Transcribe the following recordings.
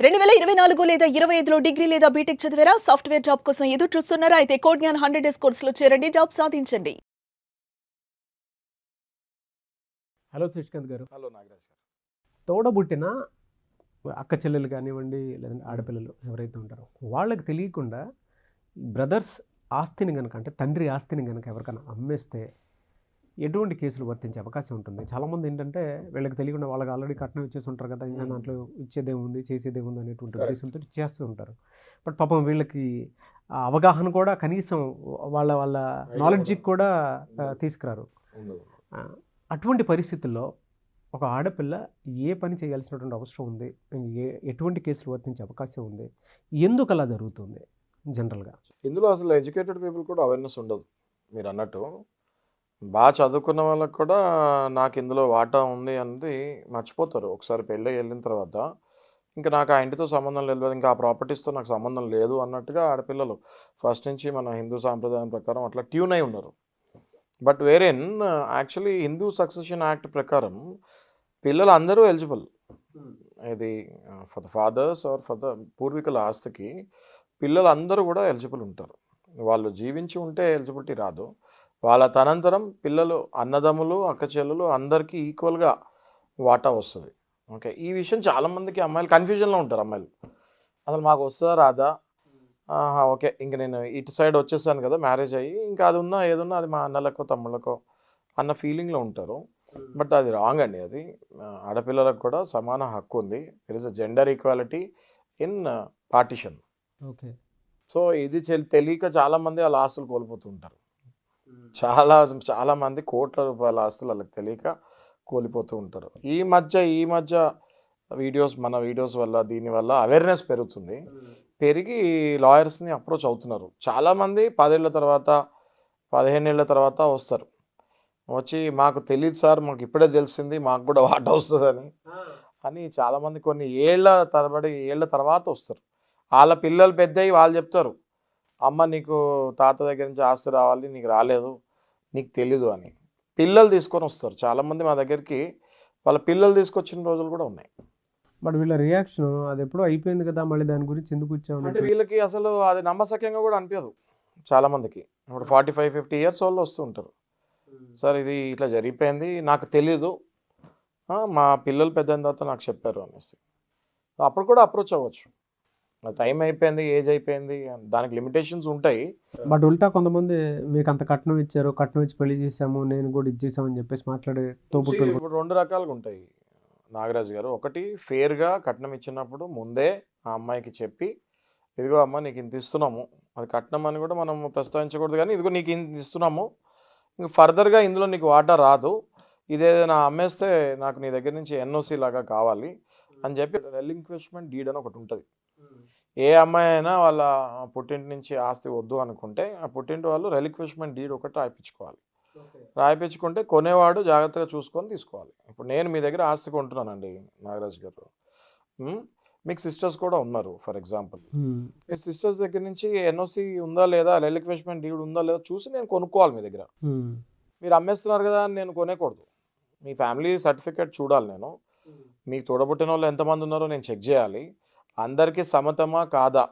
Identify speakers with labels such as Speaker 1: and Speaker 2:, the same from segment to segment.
Speaker 1: 2024 లేదా 25లో డిగ్రీ లేదా బీటెక్ చదివారా? సాఫ్ట్‌వేర్ జాబ్ కోసం ఎదురు చూస్తున్నారా? అయితే కోడ్ జ్ఞాన్ 100 డేస్ కోర్సులో చేరండి. జాబ్ సాధించండి.
Speaker 2: హలో శ్రీకాంత్ గారు.
Speaker 3: హలో నాగరాజ్ గారు.
Speaker 2: తోడబుట్టిన అక్క చెల్లెలు కానివ్వండి, లేదంటే ఆడపిల్లలు ఎవరైతే ఉంటారో వాళ్ళకి తెలియకుండా బ్రదర్స్ ఆస్తిని గనక, అంటే తండ్రి ఆస్తిని గనక ఎవరికైనా అమ్మేస్తే ఎటువంటి కేసులు వర్తించే అవకాశం ఉంటుంది? చాలామంది ఏంటంటే వీళ్ళకి తెలియకుండా వాళ్ళకి ఆల్రెడీ కట్నం ఇచ్చేసి ఉంటారు కదా, ఇంకా దాంట్లో ఇచ్చేదేముంది చేసేదేముంది అనేటువంటి ఉద్దేశంతో చేస్తూ ఉంటారు. బట్ పాపం వీళ్ళకి ఆ అవగాహన కూడా కనీసం వాళ్ళ వాళ్ళ నాలెడ్జ్కి కూడా తీసుకురారు. అటువంటి పరిస్థితుల్లో ఒక ఆడపిల్ల ఏ పని చేయాల్సినటువంటి అవసరం ఉంది, ఎటువంటి కేసులు వర్తించే అవకాశం ఉంది, ఎందుకు అలా జరుగుతుంది జనరల్గా?
Speaker 3: ఇందులో అసలు ఎడ్యుకేటెడ్ పీపుల్ కూడా అవేర్నెస్ ఉండదు. మీరు అన్నట్టు బాగా చదువుకున్న వాళ్ళకి కూడా నాకు ఇందులో వాటా ఉంది అనేది మర్చిపోతారు. ఒకసారి పెళ్ళి వెళ్ళిన తర్వాత ఇంకా నాకు ఆ ఇంటితో సంబంధం లేదు, ఇంకా ఆ ప్రాపర్టీస్తో నాకు సంబంధం లేదు అన్నట్టుగా ఆడపిల్లలు ఫస్ట్ నుంచి మన హిందూ సాంప్రదాయం ప్రకారం అట్లా ట్యూన్ అయి ఉన్నారు. బట్ వేరేన్ యాక్చువల్లీ హిందూ సక్సెషన్ యాక్ట్ ప్రకారం పిల్లలు అందరూ ఎలిజిబుల్. ఇది for the fathers or for the పూర్వీకుల ఆస్తికి పిల్లలు అందరూ కూడా ఎలిజిబుల్ ఉంటారు. వాళ్ళు జీవించి ఉంటే ఎలిజిబిలిటీ రాదు. వాళ్ళ తనంతరం పిల్లలు అన్నదమ్ములు అక్క చెల్లెలు అందరికీ ఈక్వల్గా వాటా వస్తుంది. ఓకే, ఈ విషయం చాలామందికి అమ్మాయిలు కన్ఫ్యూజన్లో ఉంటారు. అమ్మాయిలు అసలు మాకు వస్తుందా రాదా, ఓకే ఇంక నేను ఇటు సైడ్ వచ్చేసాను కదా మ్యారేజ్ అయ్యి, ఇంకా అది ఉన్నా ఏదున్నా అది మా అన్నలకో తమ్ముళ్ళకో అన్న ఫీలింగ్లో ఉంటారు. బట్ అది రాంగ్ అండి. అది ఆడపిల్లలకు కూడా సమాన హక్కు ఉంది. There is a gender equality in partition.
Speaker 2: Okay,
Speaker 3: so ఇది తెలియక చాలామంది వాళ్ళ ఆస్తులు కోల్పోతూ ఉంటారు. చాలామంది కోట్ల రూపాయల ఆస్తులు వాళ్ళకి తెలియక కోల్పోతూ ఉంటారు. ఈ మధ్య వీడియోస్, మన వీడియోస్ వల్ల దీనివల్ల అవేర్నెస్ పెరుగుతుంది. పెరిగి లాయర్స్ని అప్రోచ్ అవుతున్నారు. చాలామంది 10 ఏళ్ళ తర్వాత 15 ఏళ్ళ తర్వాత వస్తారు. వచ్చి మాకు తెలియదు సార్, మాకు ఇప్పుడే తెలిసింది, మాకు కూడా వాటా వస్తుందని అని చాలామంది కొన్ని ఏళ్ళ తర్వాత వస్తారు. వాళ్ళ పిల్లలు పెద్దయి వాళ్ళు చెప్తారు, అమ్మ నీకు తాత దగ్గర నుంచి ఆస్తి రావాలి, నీకు రాలేదు, నీకు తెలీదు అని పిల్లలు తీసుకొని వస్తారు. చాలామంది మా దగ్గరికి వాళ్ళ పిల్లలు తీసుకొచ్చిన రోజులు కూడా ఉన్నాయి.
Speaker 2: బట్ వీళ్ళ రియాక్షన్ అది ఎప్పుడో అయిపోయింది కదా, మళ్ళీ దాని గురించి ఎందుకు వచ్చాము
Speaker 3: అంటే వీళ్ళకి అసలు అది నమ్మశక్యంగా కూడా అనిపించదు. చాలామందికి ఇప్పుడు 45-50 ఇయర్స్ వాళ్ళు వస్తూ ఉంటారు. సార్ ఇది ఇట్లా జరిగిపోయింది, నాకు తెలీదు, మా పిల్లలు పెద్దయిన తర్వాత నాకు చెప్పారు అనేసి అప్పుడు కూడా అప్రోచ్ అవ్వచ్చు. టైం అయిపోయింది, ఏజ్ అయిపోయింది, దానికి లిమిటేషన్స్ ఉంటాయి.
Speaker 2: బట్ ఉల్టా కొంతమంది మీకు అంత కట్నం ఇచ్చారు, కట్నం ఇచ్చి పెళ్లి చేసాము, నేను కూడా ఇచ్చేసామని చెప్పేసి మాట్లాడే తోబుట్టులు
Speaker 3: ఇప్పుడు 2 రకాలుగా ఉంటాయి నాగరాజు గారు. ఒకటి ఫేర్గా కట్నం ఇచ్చినప్పుడు ముందే ఆ అమ్మాయికి చెప్పి, ఇదిగో అమ్మ నీకు ఇంత ఇస్తున్నాము, అది కట్నం అని కూడా మనం ప్రస్తావించకూడదు, కానీ ఇదిగో నీకు ఇంత ఇస్తున్నాము, ఇంక ఫర్దర్గా ఇందులో నీకు వాటా రాదు, ఇదేదైనా అమ్మేస్తే నాకు నీ దగ్గర నుంచి ఎన్ఓసి లాగా కావాలి అని చెప్పి రెలింక్విష్మెంట్ డీడ్ అని ఒకటి ఉంటుంది. ఏ అమ్మాయి అయినా వాళ్ళ పుట్టింటి నుంచి ఆస్తి వద్దు అనుకుంటే ఆ పుట్టింటి వాళ్ళు రెలిక్విష్మెంట్ డీడ్ ఒకటి రాయించుకోవాలి. రాయించుకుంటే కొనేవాడు జాగ్రత్తగా చూసుకొని తీసుకోవాలి. ఇప్పుడు నేను మీ దగ్గర ఆస్తి కొంటున్నానండి నాగరాజ్ గారు, మీకు సిస్టర్స్ కూడా ఉన్నారు ఫర్ ఎగ్జాంపుల్, మీ సిస్టర్స్ దగ్గర నుంచి ఎన్ఓసి ఉందా లేదా, రెలిక్విష్మెంట్ డీడ్ ఉందా లేదా చూసి నేను కొనుక్కోవాలి మీ దగ్గర. మీరు అమ్మేస్తున్నారు కదా అని నేను కొనేకూడదు. మీ ఫ్యామిలీ సర్టిఫికేట్ చూడాలి నేను, మీకు తోడబుట్టిన వాళ్ళు ఎంతమంది ఉన్నారో నేను చెక్ చేయాలి, అందరికీ సమ్మతమా కాదా,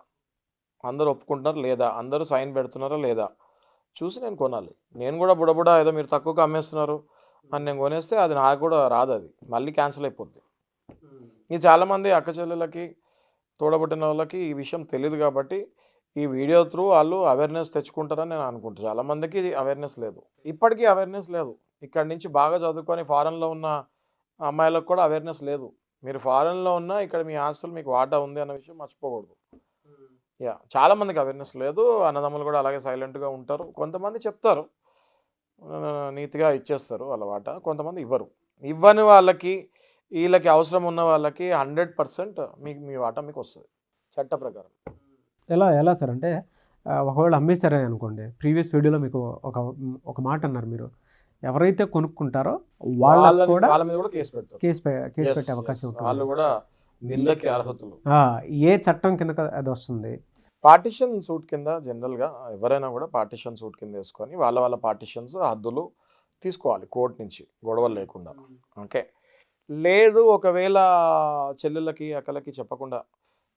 Speaker 3: అందరూ ఒప్పుకుంటున్నారా లేదా, అందరూ సైన్ పెడుతున్నారా లేదా చూసి నేను కొనాలి. నేను కూడా బుడబుడ ఏదో మీరు తక్కువగా అమ్మేస్తున్నారు అని నేను కొనేస్తే అది నాకు కూడా రాదు, అది మళ్ళీ క్యాన్సిల్ అయిపోద్ది. ఇది చాలామంది అక్క చెల్లెలకి తోడబుట్టిన వాళ్ళకి ఈ విషయం తెలియదు కాబట్టి ఈ వీడియో త్రూ వాళ్ళు అవేర్నెస్ తెచ్చుకుంటారని నేను అనుకుంటాను. చాలామందికి అవేర్నెస్ లేదు, ఇప్పటికీ అవేర్నెస్ లేదు. ఇక్కడి నుంచి బాగా చదువుకొని ఫారెన్లో ఉన్న అమ్మాయిలకు కూడా అవేర్నెస్ లేదు. మీరు ఫారెన్లో ఉన్నా ఇక్కడ మీ ఆస్తులు మీకు వాటా ఉంది అన్న విషయం మర్చిపోకూడదు. చాలామందికి అవేర్నెస్ లేదు. అన్నదమ్ములు కూడా అలాగే సైలెంట్గా ఉంటారు. కొంతమంది చెప్తారు, నీట్గా ఇచ్చేస్తారు వాళ్ళ వాటా, కొంతమంది ఇవ్వని వాళ్ళకి, వీళ్ళకి అవసరం ఉన్న వాళ్ళకి 100% మీ వాటా మీకు వస్తుంది చట్ట ప్రకారం.
Speaker 2: ఎలా సార్ అంటే ఒకవేళ అమ్మేశారే అనుకోండి, ప్రీవియస్ వీడియోలో మీకు ఒక మాట అన్నారు మీరు, ఎవరైతే కొనుక్కుంటారో వాళ్ళ మీద
Speaker 3: కూడా
Speaker 2: కేసు పెట్టే అవకాశం ఉంటుంది.
Speaker 3: వాళ్ళు కూడా నిందకి అర్హతలు.
Speaker 2: ఏ చట్టం కింద అది వస్తుంది?
Speaker 3: పార్టిషన్ సూట్ కింద జనరల్గా ఎవరైనా కూడా పార్టిషన్ సూట్ కింద వేసుకొని వాళ్ళ పార్టిషన్స్ హద్దులు తీసుకోవాలి కోర్టు నుంచి గొడవలు లేకుండా. ఓకే, లేదు ఒకవేళ చెల్లెళ్ళకి అక్కలకి చెప్పకుండా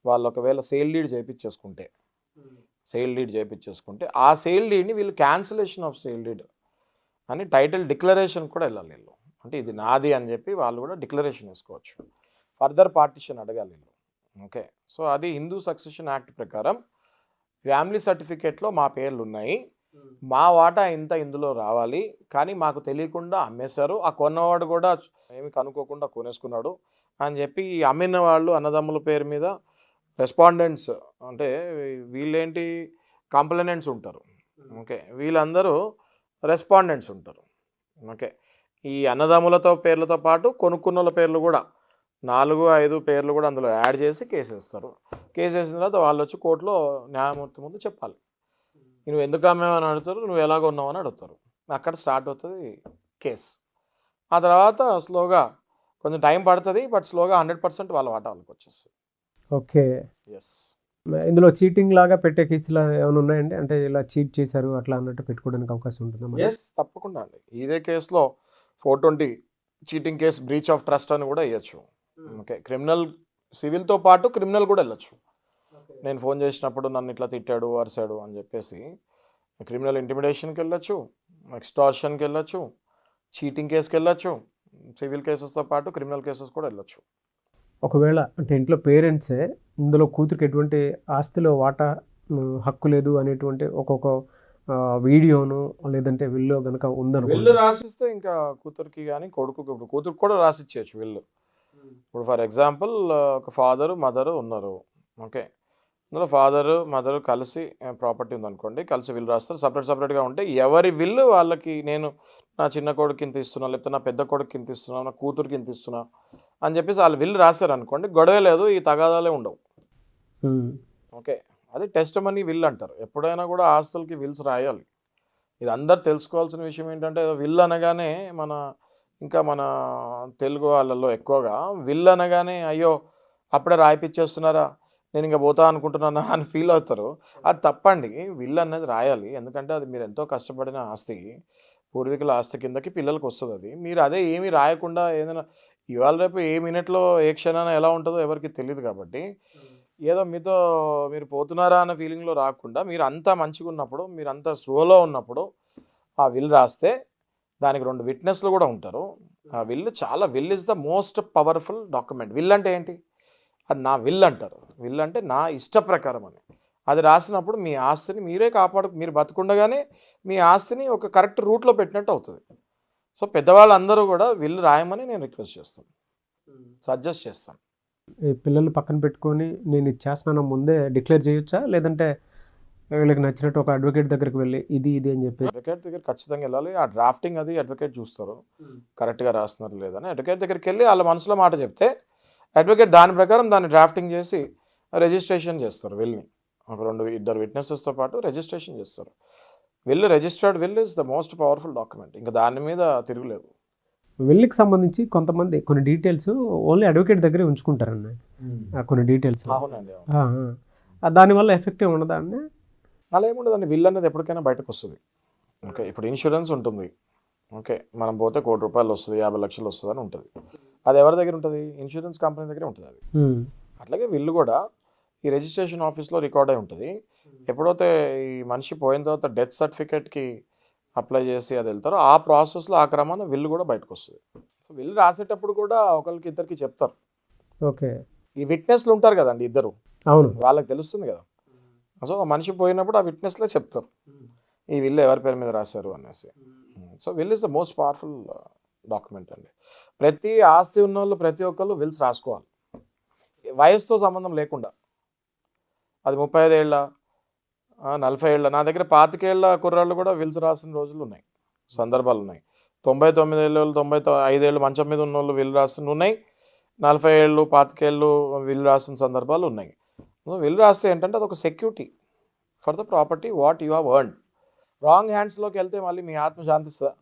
Speaker 3: వాళ్ళు ఒకవేళ సేల్ డీడ్ చేయించేసుకుంటే ఆ సేల్ డీడ్ని వీళ్ళు క్యాన్సిలేషన్ ఆఫ్ సేల్ డీడ్ అని టైటిల్ డిక్లరేషన్ కూడా వెళ్ళాలి వీళ్ళు. అంటే ఇది నాది అని చెప్పి వాళ్ళు కూడా డిక్లరేషన్ వేసుకోవచ్చు. ఫర్దర్ పార్టిషన్ అడగాలి వీళ్ళు. ఓకే, సో అది హిందూ సక్సెషన్ యాక్ట్ ప్రకారం ఫ్యామిలీ సర్టిఫికేట్లో మా పేర్లు ఉన్నాయి, మా వాటా ఇంత ఇందులో రావాలి, కానీ మాకు తెలియకుండా అమ్మేశారు, ఆ కొన్నవాడు కూడా ఏమి కనుక్కోకుండా కొనేసుకున్నాడు అని చెప్పి ఈ అమ్మిన వాళ్ళు అన్నదమ్ముల పేరు మీద రెస్పాండెంట్స్ అంటే వీళ్ళేంటి కంప్లైనెంట్స్ ఉంటారు. ఓకే, వీళ్ళందరూ రెస్పాండెంట్స్ ఉంటారు. ఓకే, ఈ అన్నదమ్ములతో పేర్లతో పాటు కొనుక్కున్న పేర్లు కూడా 4-5 పేర్లు కూడా అందులో యాడ్ చేసి కేసు వేస్తారు. కేసు వేసిన తర్వాత వాళ్ళు వచ్చి కోర్టులో న్యాయమూర్తి ముందు చెప్పాలి. నువ్వు ఎందుకు అమ్మేవని అడుగుతారు, నువ్వు ఎలాగ ఉన్నావని అడుగుతారు. అక్కడ స్టార్ట్ అవుతుంది కేసు. ఆ తర్వాత స్లోగా కొంచెం టైం పడుతుంది, బట్ స్లోగా 100% వాళ్ళ వాటా వాళ్ళకి వచ్చేస్తుంది.
Speaker 2: Okay,
Speaker 3: yes.
Speaker 2: ఇందులో చీటింగ్ లాగా పెట్టే కేసులు ఏమైనా ఉన్నాయండి? అంటే ఇలా చీట్ చేశారు అట్లా అన్నట్టు పెట్టుకోవడానికి అవకాశం ఉంటుందా?
Speaker 3: ఎస్, తప్పకుండా అండి. ఇదే కేసులో 420 cheating case, breach of trust అని కూడా వేయచ్చు. ఓకే, క్రిమినల్, సివిల్తో పాటు క్రిమినల్ కూడా వెళ్ళచ్చు. నేను ఫోన్ చేసినప్పుడు నన్ను ఇట్లా తిట్టాడు, అరిశాడు అని చెప్పేసి క్రిమినల్ ఇంటిమిడేషన్కి వెళ్ళచ్చు, ఎక్స్టార్షన్కి వెళ్ళచ్చు, చీటింగ్ కేసుకి వెళ్ళచ్చు, సివిల్ కేసెస్తో పాటు క్రిమినల్ కేసెస్ కూడా వెళ్ళచ్చు.
Speaker 2: ఒకవేళ అంటే ఇంట్లో పేరెంట్సే ఇందులో కూతురికి ఎటువంటి ఆస్తిలో వాటా హక్కు లేదు అనేటువంటి ఒక్కొక్క వీడియోను లేదంటే విల్లో కనుక ఉందనుకో,
Speaker 3: విల్లు రాసిస్తే ఇంకా కూతురికి కానీ కొడుకు, కూతురికి కూడా రాసిచ్చేయచ్చు విల్లు. ఇప్పుడు ఫర్ ఎగ్జాంపుల్ ఒక ఫాదరు మదరు ఉన్నారు. ఓకే, అందులో ఫాదరు మదరు కలిసి ప్రాపర్టీ ఉందనుకోండి, కలిసి విల్లు రాస్తారు. సపరేట్గా ఉంటే ఎవరి విల్లు వాళ్ళకి, నేను నా చిన్న కొడుకు ఇంత ఇస్తున్నా, లేకపోతే నా పెద్ద కొడుకు ఇంత ఇస్తున్నా, నా కూతురికి ఇంత ఇస్తున్నా అని చెప్పేసి వాళ్ళు విల్లు రాశారు అనుకోండి, గొడవ లేదు, ఈ తగాదాలే ఉండవు. ఓకే, అది టెస్ట్ మనీ విల్ అంటారు. ఎప్పుడైనా కూడా ఆస్తులకి విల్స్ రాయాలి. ఇది అందరు తెలుసుకోవాల్సిన విషయం ఏంటంటే, విల్ అనగానే మన తెలుగు వాళ్ళల్లో ఎక్కువగా విల్ అనగానే అయ్యో అప్పుడే రాయిపిచ్చేస్తున్నారా, నేను ఇంకా పోతా అనుకుంటున్నానా అని ఫీల్ అవుతారు. అది తప్పండి. విల్ అనేది రాయాలి. ఎందుకంటే అది మీరు ఎంతో కష్టపడిన ఆస్తి, పూర్వీకుల ఆస్తి కిందకి పిల్లలకు వస్తుంది. అది మీరు అదే ఏమీ రాయకుండా ఏదైనా ఇవాళ రేపు ఏ మినిట్లో ఏ క్షణాన ఎలా ఉంటుందో ఎవరికి తెలియదు. కాబట్టి ఏదో మీరు పోతున్నారా అన్న ఫీలింగ్లో రాకుండా, మీరు అంతా మంచిగా ఉన్నప్పుడు, మీరు అంతా స్లోలో ఉన్నప్పుడు ఆ విల్ రాస్తే దానికి 2 విట్నెస్లు కూడా ఉంటారు. ఆ will is the most powerful document. Will అంటే ఏంటి? అది నా విల్ అంటారు. విల్ అంటే నా ఇష్ట ప్రకారం అని. అది రాసినప్పుడు మీ ఆస్తిని మీరే మీరు బతుకుండగానే మీ ఆస్తిని ఒక కరెక్ట్ రూట్లో పెట్టినట్టు అవుతుంది. సో పెద్దవాళ్ళందరూ కూడా విల్ రాయమని నేను రిక్వెస్ట్ చేస్తాను, సజెస్ట్ చేస్తాను.
Speaker 2: ఈ పిల్లలు పక్కన పెట్టుకొని నేను ఇది చేస్తున్నాను ముందే డిక్లేర్ చేయొచ్చా, లేదంటే వీళ్ళకి నచ్చినట్టు ఒక అడ్వకేట్ దగ్గరికి వెళ్ళి ఇది అని చెప్పి?
Speaker 3: అడ్వకేట్ దగ్గర ఖచ్చితంగా వెళ్ళాలి. ఆ డ్రాఫ్టింగ్ అది అడ్వకేట్ చూస్తారు, కరెక్ట్గా రాస్తున్నారు లేదని. అడ్వకేట్ దగ్గరికి వెళ్ళి వాళ్ళ మనసులో మాట చెప్తే అడ్వకేట్ దాని ప్రకారం దాన్ని డ్రాఫ్టింగ్ చేసి రిజిస్ట్రేషన్ చేస్తారు. విల్ని ఒక 2 విట్నెసెస్తో పాటు రిజిస్ట్రేషన్ చేస్తారు. Registered will is the most powerful document. ఇంకా దాని మీద తిరుగులేదు.
Speaker 2: విల్కి సంబంధించి కొంతమంది కొన్ని డీటెయిల్స్ ఓన్లీ అడ్వకేట్ దగ్గరే ఉంచుకుంటారండి. కొన్ని డీటెయిల్స్
Speaker 3: అవునండి.
Speaker 2: దానివల్ల ఎఫెక్టివ్ ఉండదా అండి?
Speaker 3: అలా ఏముండదండి. విల్ అనేది ఎప్పటికైనా బయటకు వస్తుంది. ఓకే, ఇప్పుడు ఇన్సూరెన్స్ ఉంటుంది. ఓకే, మనం పోతే ₹1 కోటి వస్తుంది, 50 లక్షలు వస్తుంది అని ఉంటుంది. అది ఎవరి దగ్గర ఉంటుంది? ఇన్సూరెన్స్ కంపెనీ దగ్గరే ఉంటుంది అది. అట్లాగే విల్లు కూడా ఈ రిజిస్ట్రేషన్ ఆఫీస్లో రికార్డ్ అయి ఉంటుంది. ఎప్పుడైతే ఈ మనిషి పోయిన తర్వాత డెత్ సర్టిఫికేట్కి అప్లై చేసి అది వెళ్తారో ఆ ప్రాసెస్లో ఆ క్రమాన విల్లు కూడా బయటకు వస్తుంది. సో విల్లు రాసేటప్పుడు కూడా ఒకరికి ఇద్దరికి చెప్తారు.
Speaker 2: ఓకే,
Speaker 3: ఈ విట్నెస్లు ఉంటారు కదండి ఇద్దరు,
Speaker 2: అవును,
Speaker 3: వాళ్ళకి తెలుస్తుంది కదా. సో మనిషి పోయినప్పుడు ఆ విట్నెస్లే చెప్తారు ఈ విల్లు ఎవరి పేరు మీద రాశారు అనేసి. So will is the most powerful document అండి. ప్రతి ఆస్తి ఉన్న వాళ్ళు ప్రతి ఒక్కళ్ళు విల్స్ రాసుకోవాలి, వయసుతో సంబంధం లేకుండా. అది 35 ఏళ్ళ 40 ఏళ్ళ, నా దగ్గర 25 ఏళ్ళ కుర్రాళ్ళు కూడా విల్స్ రాసిన రోజులు ఉన్నాయి, సందర్భాలు ఉన్నాయి. 99 ఏళ్ళు 95 ఏళ్ళు మంచం మీద ఉన్న వాళ్ళు విల్ రాసిన ఉన్నాయి. 40 ఏళ్ళు 25 ఏళ్ళు విల్ రాసిన సందర్భాలు ఉన్నాయి. విల్ రాస్తే ఏంటంటే అదొక security for the property what you have earned. Wrong హ్యాండ్స్లోకి వెళ్తే మళ్ళీ మీ ఆత్మ శాంతిస్తుందా?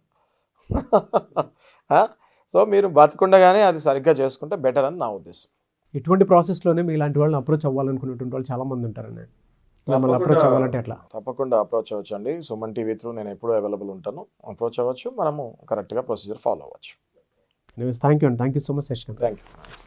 Speaker 3: సో మీరు బతకుండగానే అది సరిగ్గా చేసుకుంటే బెటర్ అని నా ఉద్దేశం.
Speaker 2: ఇటువంటి ప్రాసెస్లోనే మీ ఇలాంటి వాళ్ళని అప్రోచ్ అవ్వాలనుకునేటువంటి వాళ్ళు చాలామంది ఉంటారండి. మిమ్మల్ని అప్రోచ్ అవ్వాలంటే ఎట్లా?
Speaker 3: తప్పకుండా అప్రోచ్ అవ్వచ్చు అండి. సుమన్ టీవీ త్రూ నేను ఎప్పుడూ అవైలబుల్ ఉంటాను. అప్రోచ్ అవ్వచ్చు, మనము కరెక్ట్గా ప్రొసీజర్ ఫాలో అవ్వచ్చు.
Speaker 2: థ్యాంక్ యూ అండి. Thank you so much Shashikant.
Speaker 3: Thank you.